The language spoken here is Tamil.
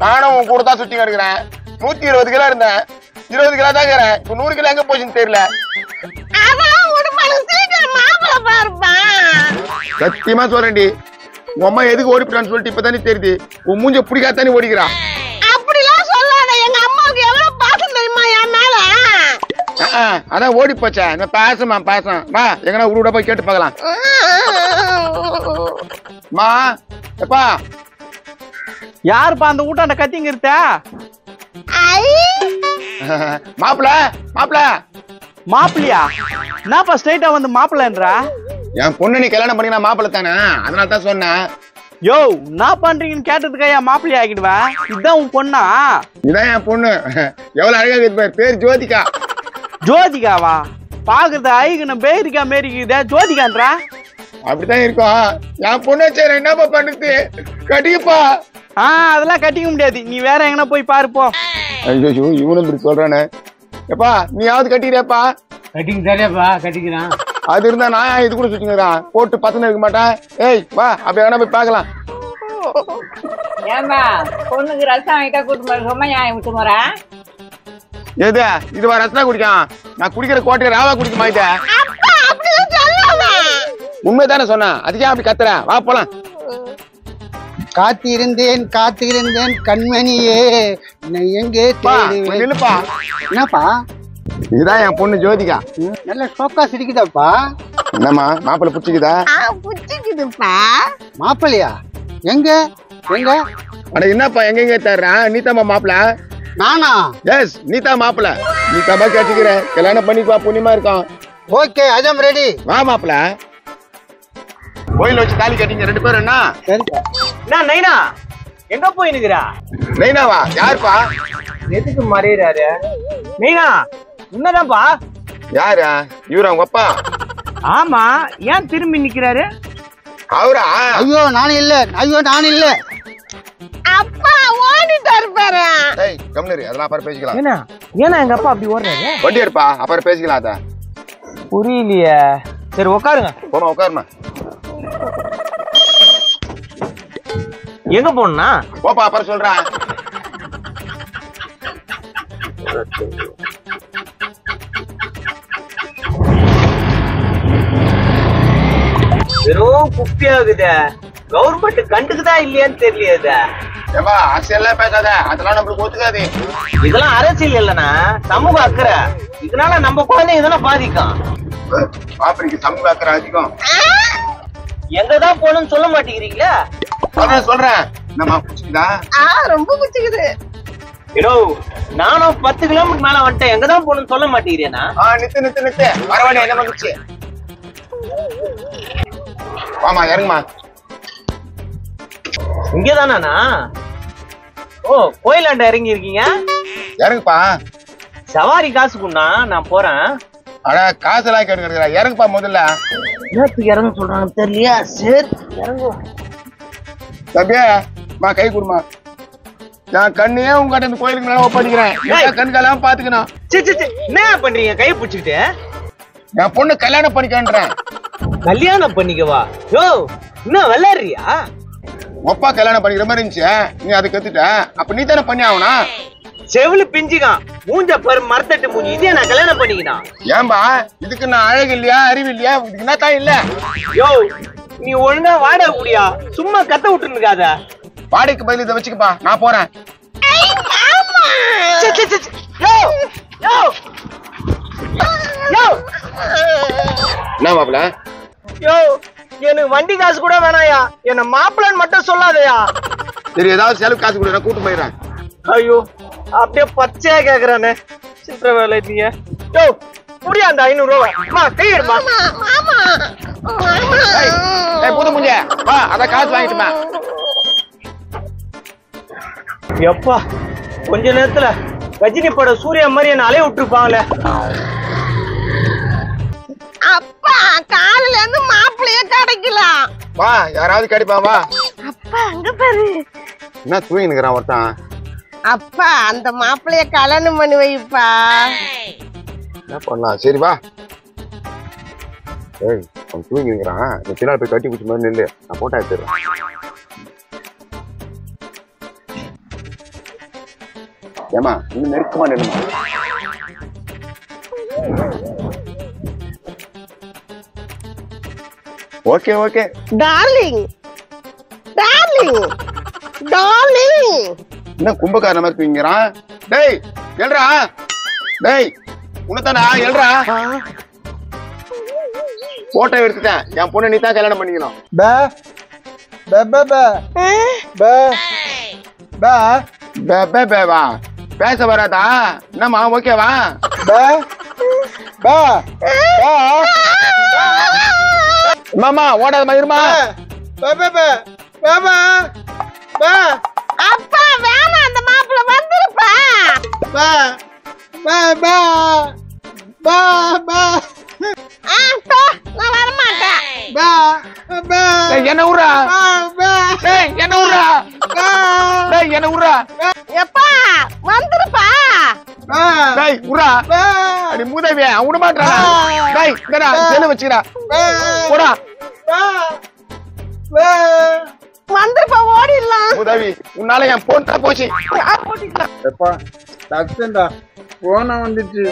நானும் உன் கூட தான் சுத்தி கிடக்குறேன். 120 கிலோ இருந்தேன், 20 கிலோ தான் இருக்கிறேன். இப்ப 100 கிலோ எங்க போச்சுன்னு தெரியல. சத்தியமா சொல்றேன்டி, உன் அம்மா எதுக்கு ஓடிப்பிட்டான்னு சொல்லிட்டு இப்பதானே தெரியுது. உன் மூஞ்ச பிடிக்காதானே ஓடிக்கிறான். அப்படிலாம் சொல்லாத, எங்க அம்மாவுக்கு எவ்வளவு பாசம் தெரியுமா என் மேல. அதான் ஓடி போச்சா இந்த பாசமா பாசம். வா எங்கன்னா ஊட போய் கேட்டு பார்க்கலாம். மா எப்பா யாருப்பா அந்த ஊட்டாண்ட கத்திங்க இருத்த? மாப்பிள மாப்பிள மாப்பிள்ளையா? என்னப்பா ஸ்ட்ரைட்டா வந்து மாப்பிள்ளன்றா? என் பொண்ணு நீ கல்யாணம் பண்ணினா மாப்பிள்ள தானே, அதனால தான் சொன்னேன். யோ என்ன பண்றீங்கன்னு கேட்டதுக்கா என் மாப்பிள்ளையா ஆகிடுவேன். இதுதான் உன் பொண்ணா? இதான் என் பொண்ணு. எவ்வளவு அழகா இருக்கு, பேர் ஜோதிகா. ஜோதிகாவா? பாக்குறது ஐகுன பேரிக்கா மேரிக்குதே, ஜோதிகான்றா? அப்படித்தான் இருக்கும். என் பொண்ணு சரி என்னப்பா பண்ணுது, கட்டிக்கப்பா. அதெல்லாம் கட்டிக்க முடியாது, நீ வேற எங்கன்னா போய் பாருப்போ. ஐயோ இவனும் இப்படி சொல்றானே. எப்பா நீயாவது கட்டிக்கிறேப்பா? கட்டிங் சரியாப்பா கட்டிக்கிறான். அது இருந்தா நான் இது கூட சுத்திங்கிறான் போட்டு பசங்க இருக்க மாட்டேன். ஏய் வா அப்படி வேணா போய் பார்க்கலாம். ஏன்பா பொண்ணுக்கு ரசம் வாங்கிட்டா கூட்டு போற சொம்மையா விட்டு போறா? எது இதுவா ரசனா குடிக்கான்? நான் குடிக்கிற கோட்டையை ராவா குடிக்க மாட்டேன். உண்மைதானே சொன்னேன், அதுக்கே அப்படி கத்துறேன். வா போலாம். காத்திருந்தேன் காத்திருந்தேன் கண்மணியே எங்கே நில்லுப்பா. என்னப்பா இதுதான் என் பொண்ணு ஜோதிகா. நல்ல சோக்கா சிரிக்குதாப்பா. என்னம்மா மாப்பிள்ள புடிச்சுக்குதா? புடிச்சுக்குதுப்பா. மாப்பிள்ளையா? எங்க எங்க? அட என்னப்பா எங்க தர்றான்? நீதாம்மா மாப்பிள்ள. நானா? எஸ் நீதா மாப்பிள்ள. நீதாம்மா கேட்டுக்கிற கல்யாணம் பண்ணிக்குவா, புண்ணியமா இருக்கும். Okay I'm ready. வா மாப்பிள்ள. கோயில் வச்சு தாலி கட்டிங்க ரெண்டு பேரும். என்ன என்ன நைனா எங்க போய் நிக்கிறா? நைனாவா? யாருப்பா? எதுக்கு மறையறாரு? நைனா உன்னதான்ப்பா. யாரா? இவரா உங்க அப்பா? ஆமா, ஏன் திரும்பி நிக்கிறாரு? அவரா? ஐயோ நானும் இல்ல, ஐயோ நானும் இல்ல. அப்பா ஓடிட்டாரு பாரு. ஏய் கம்னரி, அதெல்லாம் அப்புறம் பேசிக்கலாம். ஏன்னா எங்க அப்பா அப்படி ஓடுறாரு? வண்டி எடுப்பா, அப்புறம் பேசிக்கலாம். அத புரியலையே. சரி உட்காருங்க. போமா உட்காருமா. எங்க போனா? போப்பா அப்புறம் சொல்றேன். வெறும் குப்பியாகுதே, கவர்மெண்ட் கண்டுக்குதா இல்லையான்னு தெரியலையே. ஏப்பா அரசியல்லாம் பேசாத, அதெல்லாம் நம்மளுக்கு ஒத்துக்காது. இதெல்லாம் அரசியல் இல்லைன்னா சமூக அக்கறை. இதனால நம்ம குழந்தைங்க இதெல்லாம் பாதிக்கும். பாப்பரிக்கு சமூக அக்கறை அதிகம். எங்கதான் போகணும்னு சொல்ல மாட்டேங்கிறீங்களா? அதான் சொல்றேன். நம்ம பிடிச்சிக்குதா? ரொம்ப பிடிச்சிக்குது. ஏடோ நானும் 10 கிலோமீட்டர் மேல வந்துட்டேன், எங்கதான் போகணும்னு சொல்ல மாட்டேங்கிறேனா? நித்து நித்து நித்து வரவாடி என்ன வந்துச்சு. வாமா இறங்குமா. இங்கதானா? ஓ கோயிலாண்ட இறங்கி இருக்கீங்க. இறங்குப்பா. சவாரி காசு குண்ணா, நான் போறேன். அட காசு எல்லாம் கேட்டுக்கிறா, இறங்குப்பா முதல்ல. என்னத்துக்கு இறங்க சொல்றாங்க தெரியலையா? சரி இறங்கு. தம்பியா மா கை கொடுமா. நான் கண்ணையே உங்ககிட்ட இந்த கோயிலுக்கு மேல ஒப்படைக்கிறேன். கண்கெல்லாம் பாத்துக்கணும். என்ன பண்றீங்க கை பிடிச்சிக்கிட்டு? என் பொண்ணு கல்யாணம் பண்ணிக்கன்றேன். கல்யாணம் பண்ணிக்கவா? யோ இன்னும் விளையாடுறியா? ஒப்பா கல்யாணம் பண்ணிக்கிற மாதிரி இருந்துச்சு, நீ அதை கத்துட்ட. அப்ப நீ தானே பண்ணி ஆகனா? செவிலு பிஞ்சுக்கான் மூஞ்ச பாரு, மரத்தட்டு மூஞ்சி. இதே நான் கல்யாணம் பண்ணிக்கினான். ஏன்பா இதுக்கு நான் அழகு இல்லையா, அறிவு இல்லையா? இதுக்கு என்ன தான் இல்ல? யோ நீ ஒழுங்கா வாடகை கூடியா, சும்மா கத்த விட்டு இருக்காத. வாடகைக்கு பதில் இதை வச்சுக்கப்பா, நான் போறேன். என்ன மாப்பிள்ள? யோ எனக்கு வண்டி காசு கூட வேணாயா, என்ன மாப்பிள்ளன்னு மட்டும் சொல்லாதயா. சரி ஏதாவது செலவு காசு கூட நான் கூட்டு போயிடுறேன். ஐயோ அப்படியே பச்சையா கேக்குறானே சில்லற வேலை நீங்க. யோ புரியா அந்த 500 ரூபாய் கை எடுமா. புது முஞ்ச வா, அதான் காசு வாங்கிட்டுமா. எப்பா கொஞ்ச நேரத்துல ரஜினி பட சூர்யா மாதிரி என்ன அலைய விட்டுருப்பாங்களே. அப்பா காலையில இருந்து மாப்பிள்ளைய கிடைக்கலாம். வா யாராவது கிடைப்பா வா. அப்பா அங்க பாரு. என்ன தூங்கி நிக்கிறான் ஒருத்தன். அப்பா அந்த மாப்பிள்ளைய கல்யாணம் பண்ணி வைப்பா. என்ன பண்ணலாம்? சரி வா. ஏய் அவன் தூங்கி நிக்கிறான், நீ பின்னாடி போய் கட்டி பிடிச்ச மாதிரி நில்லு, நான் போட்டோ எடுத்துறேன். ஏமா இன்னும் நெருக்கமா நின்னுமா. Okay okay. Darling darling darling. என்ன கும்பக்காரன மாதிரி தூங்கிறான்? டேய் எழுறா. டேய் உனத்தானா எழுறா. போட்டோ எடுத்துட்டேன். என் பொண்ணு நீ தான் கல்யாணம் பண்ணிக்கணும். பே பே பே பே பே பே பே பே பேவா பேச வராதா? என்னம்மா ஓகேவா? பே பே பே மாமா ஓடாத மயிருமா. பே பே பே பே பே அப்பா வேணாம், அந்த மாப்பிள்ள வந்துருப்பா. பே பே பே பே பே போ, நான் வரமாட்டேன். பே பே என்ன ஊரா? பே டேய் என்ன ஊரா? டேய் என்ன ஊரா? எப்பா வந்துருப்பா. டேய் ஊரா. அடி மூதேவியே விட மாட்டா. டேய் இங்கடா செல்ல வச்சுடா. போடா. வந்துருப்பா, ஓடிடலாம். மூதேவி உன்னால என் போன் தான் போச்சு. எப்பா டாக்டர்டா போன வந்துச்சு.